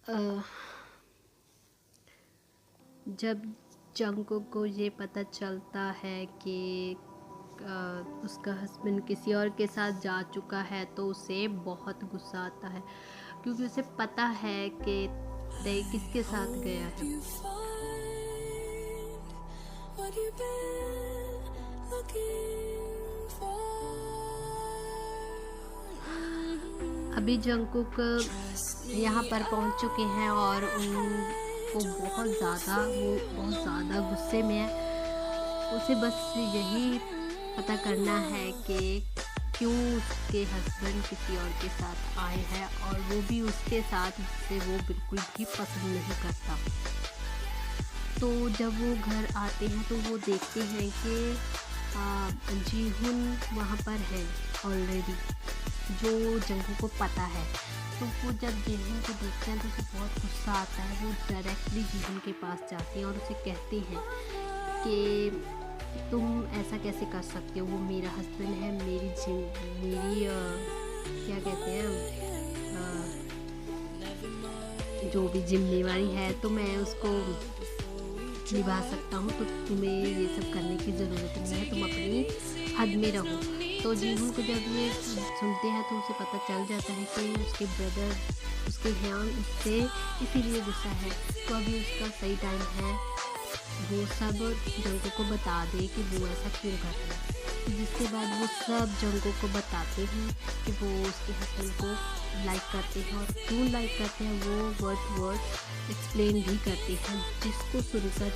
अ, जब जंगकुक को ये पता चलता है कि उसका हस्बैंड किसी और के साथ जा चुका है तो उसे बहुत गुस्सा आता है, क्योंकि उसे पता है कि तय किसके साथ गया है। अभी जंगकुक यहाँ पर पहुँच चुके हैं और वो बहुत ज़्यादा गुस्से में है। उसे बस यही पता करना है कि क्यों उसके हस्बैंड किसी और के साथ आए हैं, और वो भी उसके साथ जिसे वो बिल्कुल भी पसंद नहीं करता। तो जब वो घर आते हैं तो वो देखते हैं कि जीहुन वहाँ पर है ऑलरेडी, जो जंगकुक को पता है। तो वो जब जीहुन को देखते हैं तो उसे बहुत गुस्सा आता है। वो डायरेक्टली जीहुन के पास जाते हैं और उसे कहते हैं कि तुम ऐसा कैसे कर सकते हो, वो मेरा हस्बैंड है, मेरी क्या कहते हैं, जो भी जिम्मेवारी है तो मैं उसको निभा सकता हूँ, तो तुम्हें ये सब करने की ज़रूरत नहीं है, तुम अपनी हद में रहो। तो जीहुन को जब ये सुनते हैं तो उसे पता चल जाता है कि उसके ब्रदर उसके ध्यान उससे इसीलिए गुस्सा है। तो अभी उसका सही टाइम है वो सब जंगकुक को बता दे कि वो ऐसा क्यों कर रहा है। जिसके बाद वो सब जंगकुक को बताते हैं कि वो उसके हस्बैंड को लाइक करते हैं, और क्यों लाइक करते हैं वो वर्ड एक्सप्लेन भी करते हैं, जिसको सुनकर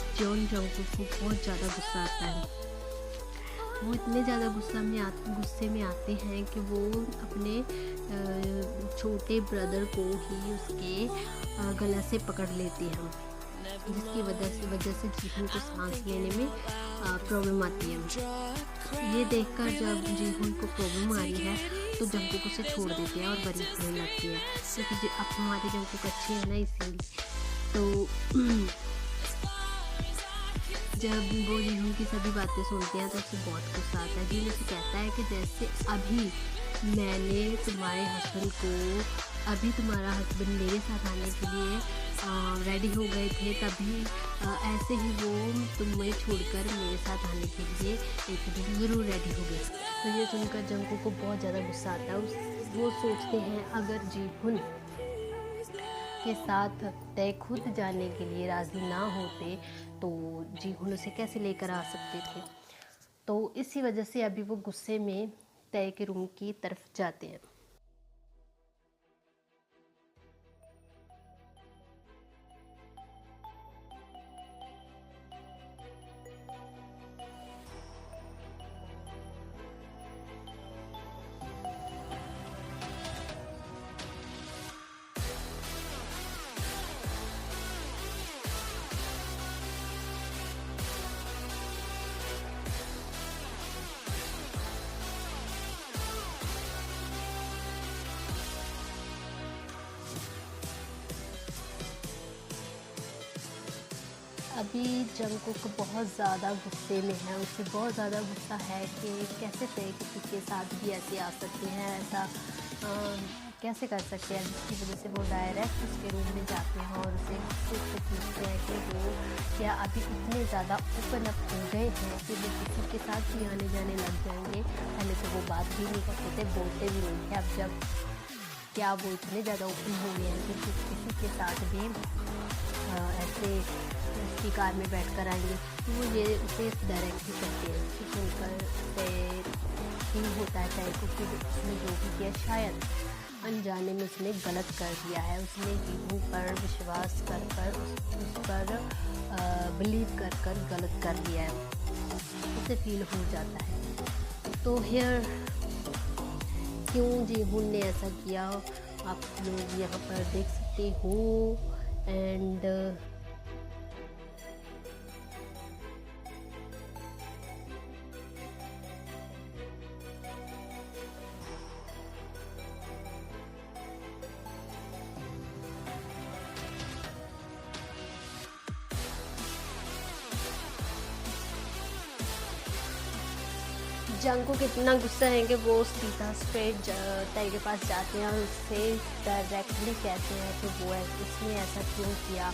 जंगकुक को बहुत ज़्यादा गुस्सा आता है। वो इतने ज़्यादा गुस्से में आते हैं कि वो अपने छोटे ब्रदर को ही उसके गला से पकड़ लेते हैं, जिसकी वजह से जीहुन को सांस लेने में प्रॉब्लम आती है। ये देखकर जब जीहुन को प्रॉब्लम आ रही है तो जंगकुक उसे छोड़ देते हैं और बरी होने लगते हैं, क्योंकि अब हमारे जंगकुक अच्छे हैं ना, इसीलिए। तो जब वो जीहुन की सभी बातें सुनते हैं तो उसे बहुत गुस्सा आता है। जीहुन उसे कहता है कि जैसे अभी मैंने तुम्हारे हस्बैंड को, अभी तुम्हारा हस्बैंड मेरे साथ आने के लिए रेडी हो गए थे, तभी ऐसे ही वो तुम्हें छोड़कर मेरे साथ आने के लिए एक दिन ज़रूर रेडी हो गए। तो ये सुनकर जंगकुक को बहुत ज़्यादा गुस्सा आता है। वो सोचते हैं अगर जीहुन के साथ तय खुद जाने के लिए राज़ी ना होते तो जीहुन उसे कैसे लेकर आ सकते थे। तो इसी वजह से अभी वो गुस्से में तय के रूम की तरफ जाते हैं। अभी जंगकुक बहुत ज़्यादा गुस्से में है। उसे बहुत ज़्यादा गुस्सा है कि कैसे तय किसी के साथ भी ऐसे आ सकते हैं, ऐसा कैसे कर सकते हैं, जिसकी वजह से वो डायरेक्ट उसके रूम में जाते हैं और उसे पूछते हैं कि वो क्या अभी इतने ज़्यादा ओपन अप हो गए हैं कि वो किसी के साथ भी आने जाने लग जाएंगे। पहले तो वो बात भी नहीं करते थे, बोलते भी नहीं थे, अब जब क्या वो इतने ज़्यादा ओपन हो गए हैं कि किसी के साथ भी ऐसे उसकी कार में बैठ कर आएंगे। तो वो ये उसे डायरेक्ट ही करते हैं कि सुनकर फील होता है तय को कि उसने जो भी किया शायद अनजाने में उसने गलत कर दिया है। उसने जीहुन पर विश्वास कर उस पर बिलीव कर गलत कर दिया है, उसे फील हो जाता है। तो हियर क्यों जीहुन ने ऐसा किया आप लोग यहाँ पर देख सकते हो। एंड जंगकुक इतना गुस्सा है कि वो सीधा स्ट्रेट ताई के पास जाते हैं और उससे डायरेक्टली कहते हैं कि वो उसने ऐसा क्यों किया,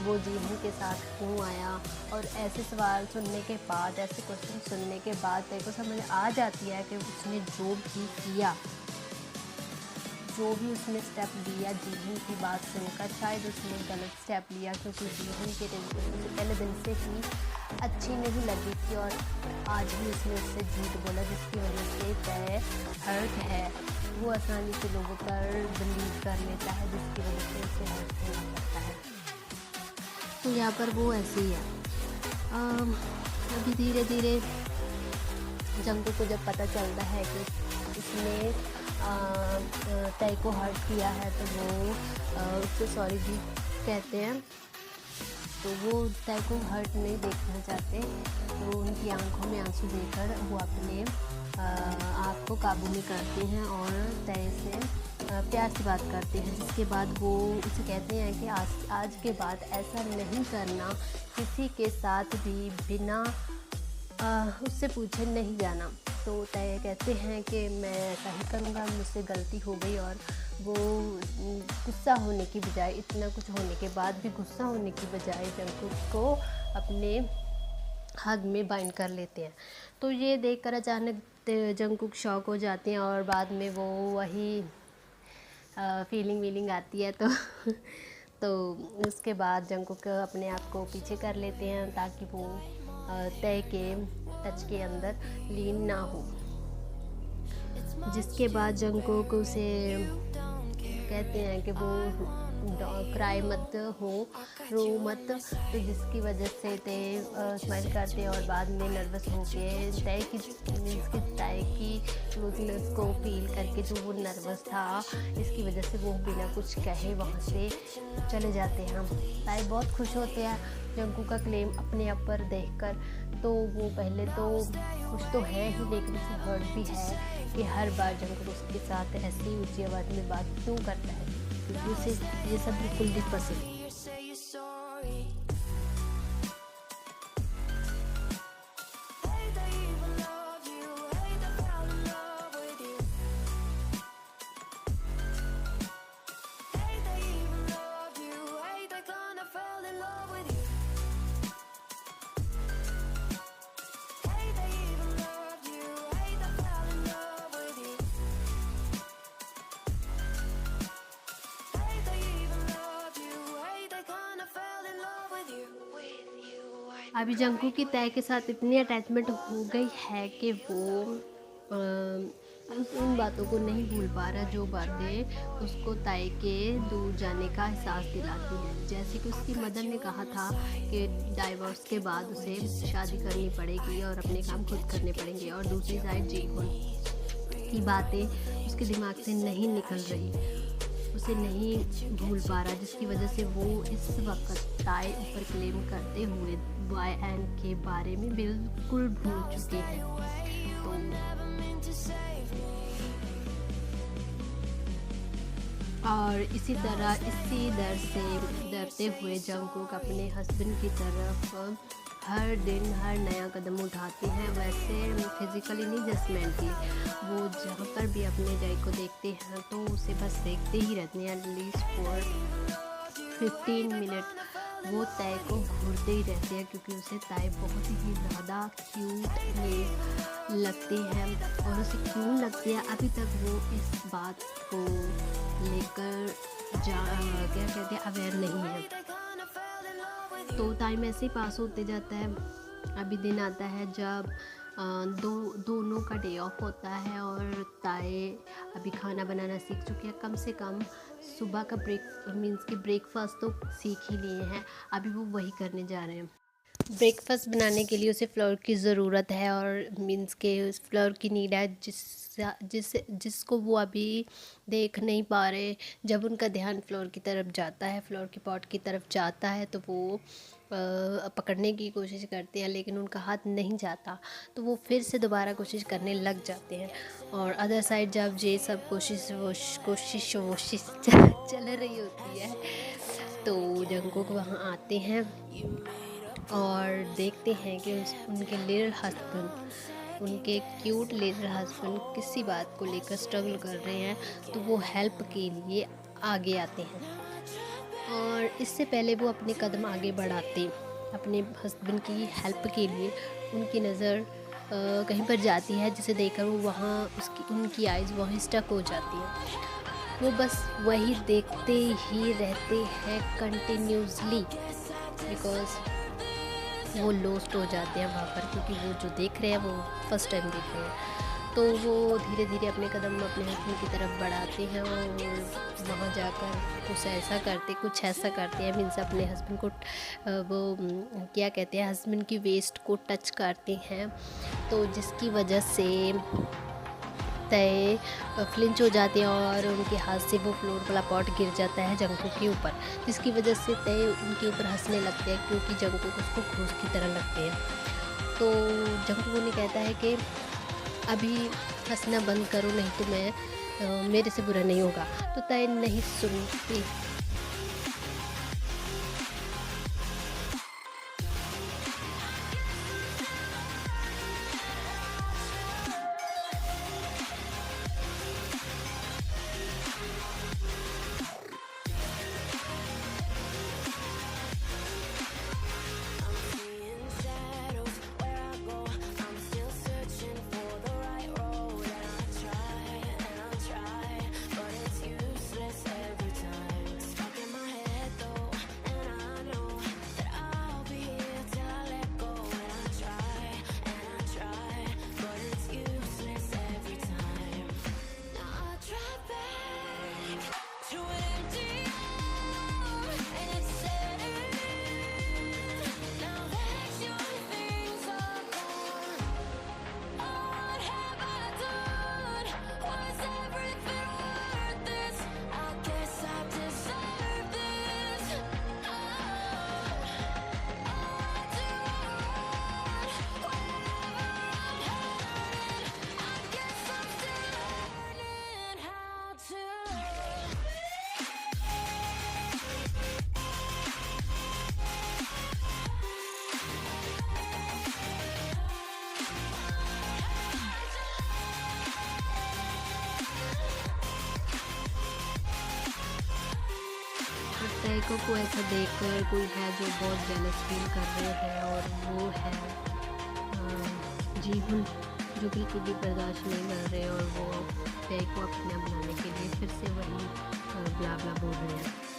वो जीहून के साथ क्यों आया। और ऐसे सवाल सुनने के बाद, ऐसे क्वेश्चन सुनने के बाद ताई को समझ आ जाती है कि उसने जो भी किया, जो भी उसने स्टेप लिया जीहून की बात सुनकर, शायद उसने गलत स्टेप लिया, क्योंकि जीहून के पहले दिन से ही अच्छी नहीं लगी थी और आज भी उसने उससे झूठ बोला, जिसकी वजह से तय हर्ट है। वो आसानी से लोगों पर बिलीव कर लेता है, जिसकी वजह से उसे हर्ट होना पड़ता है। तो यहाँ पर वो ऐसे ही है। अभी धीरे धीरे जंगकुक को जब पता चलता है कि उसने तय को हर्ट किया है, तो वो उससे सॉरी भी कहते हैं। तो वो तय को हर्ट नहीं देखना चाहते, तो उनकी आंखों में आंसू देकर वो अपने आप को काबू में करते हैं और तय से प्यार से बात करते हैं। जिसके बाद वो उसे कहते हैं कि आज के बाद ऐसा नहीं करना, किसी के साथ भी बिना उससे पूछे नहीं जाना। तो तय कहते हैं कि मैं ऐसा ही करूँगा, मुझसे गलती हो गई। और वो गुस्सा होने की बजाय, इतना कुछ होने के बाद भी गुस्सा होने की बजाय जंगकुक को अपने हग में बाइंड कर लेते हैं। तो ये देखकर अचानक जंगकुक शॉक हो जाते हैं और बाद में वो वही फीलिंग आती है। तो उसके बाद जंगकुक अपने आप को पीछे कर लेते हैं ताकि वो तय के टच के अंदर लीन ना हो। जिसके बाद जंगकुक उसे कहते हैं कि वो क्राई मत हो, रो मत। तो जिसकी वजह से तय स्माइल करते हैं और बाद में नर्वस होके तय की क्लोजनेस को फील करके जो वो नर्वस था, इसकी वजह से वो बिना कुछ कहे वहाँ से चले जाते हैं। तय बहुत खुश होते हैं जंगकुक का क्लेम अपने आप पर देखकर। तो वो पहले तो खुश तो है ही, लेकिन उसे हर्ट भी है कि हर बार जंगकुक उसके साथ ऐसी ऊंची आवाज़ में बात क्यों करता है, क्योंकि उसे ये सब बिल्कुल भी पसंद नहीं। अभी जंगकुक की तय के साथ इतनी अटैचमेंट हो गई है कि वो उन बातों को नहीं भूल पा रहा, जो बातें उसको ताई के दूर जाने का एहसास दिलाती हैं। जैसे कि उसकी मदर ने कहा था कि डाइवोर्स के बाद उसे शादी करनी पड़ेगी और अपने काम खुद करने पड़ेंगे, और दूसरी साइड जीहून की बातें उसके दिमाग से नहीं निकल रही, उसे नहीं भूल पा रहा, जिसकी वजह से वो इस वक्त ताई ऊपर क्लेम करते हुए YN के बारे में बिल्कुल भूल चुके हैं। तो और इसी डर से डरते हुए जंगकुक अपने हस्बैंड की तरफ हर दिन हर नया कदम उठाते हैं। वैसे फिजिकली नहीं, जस्ट मेंटली। वो जहाँ पर भी अपने डे को देखते हैं तो उसे बस देखते ही रहते हैं, एटलीस्ट फॉर 15 मिनट वो तय को घूरते ही रहते हैं, क्योंकि उसे तय बहुत ही ज़्यादा क्यूट लगते हैं। और उसे क्यों लगते हैं अभी तक वो इस बात को लेकर क्या कहते हैं अवेयर नहीं है। तो टाइम ऐसे ही पास होते जाता है। अभी दिन आता है जब दोनों का डे ऑफ होता है और ताए अभी खाना बनाना सीख चुके हैं। कम से कम सुबह का मीन्स कि ब्रेकफास्ट तो सीख ही लिए हैं, अभी वो वही करने जा रहे हैं। ब्रेकफास्ट बनाने के लिए उसे फ्लोर की ज़रूरत है, और मीन्स के उस फ्लोर की नीड है जिसको वो अभी देख नहीं पा रहे। जब उनका ध्यान फ्लोर की तरफ जाता है, फ्लोर की पॉट की तरफ जाता है, तो वो पकड़ने की कोशिश करते हैं, लेकिन उनका हाथ नहीं जाता, तो वो फिर से दोबारा कोशिश करने लग जाते हैं। और अदर साइड जब ये सब कोशिश चल रही होती है, तो जंगकुक वहाँ आते हैं और देखते हैं कि उनके लिटिल हस्बैंड उनके क्यूट लिटिल हस्बैंड किसी बात को लेकर स्ट्रगल कर रहे हैं तो वो हेल्प के लिए आगे आते हैं। और इससे पहले वो अपने कदम आगे बढ़ाते अपने हस्बैंड की हेल्प के लिए, उनकी नज़र कहीं पर जाती है जिसे देखकर वो वहाँ उनकी आइज़ वहीं स्टक हो जाती है। वो बस वही देखते ही रहते हैं कंटिन्यूसली, बिकॉज़ वो लॉस्ट हो जाते हैं वहाँ पर, क्योंकि वो जो देख रहे हैं वो फर्स्ट टाइम देख रहे हैं। तो वो धीरे धीरे अपने कदम अपने हस्बैंड की तरफ बढ़ाते हैं और वहाँ जाकर कुछ ऐसा करते हैं, मीन्स अपने हस्बैंड को क्या कहते हैं, हस्बैंड की वेस्ट को टच करते हैं, तो जिसकी वजह से तय फ्लिंच हो जाते हैं और उनके हाथ से वो फ्लोर वाला पॉट गिर जाता है जंगकू के ऊपर, जिसकी वजह से तय उनके ऊपर हंसने लगते हैं क्योंकि जंगकू उसको घूस की तरह लगते हैं। तो जंगकू उन्हें कहता है कि अभी हंसना बंद करो, नहीं तो मैं मेरे से बुरा नहीं होगा। तो तय नहीं सुनती। तैको को ऐसा देखकर कोई है जो बहुत जेलस फील कर रहे हैं, और वो है जीहुन, जो बिल्कुल भी बर्दाश्त नहीं कर रहे और वो तै को अपना बनाने के लिए फिर से वही ब्ला ब्ला बोल रहे हैं।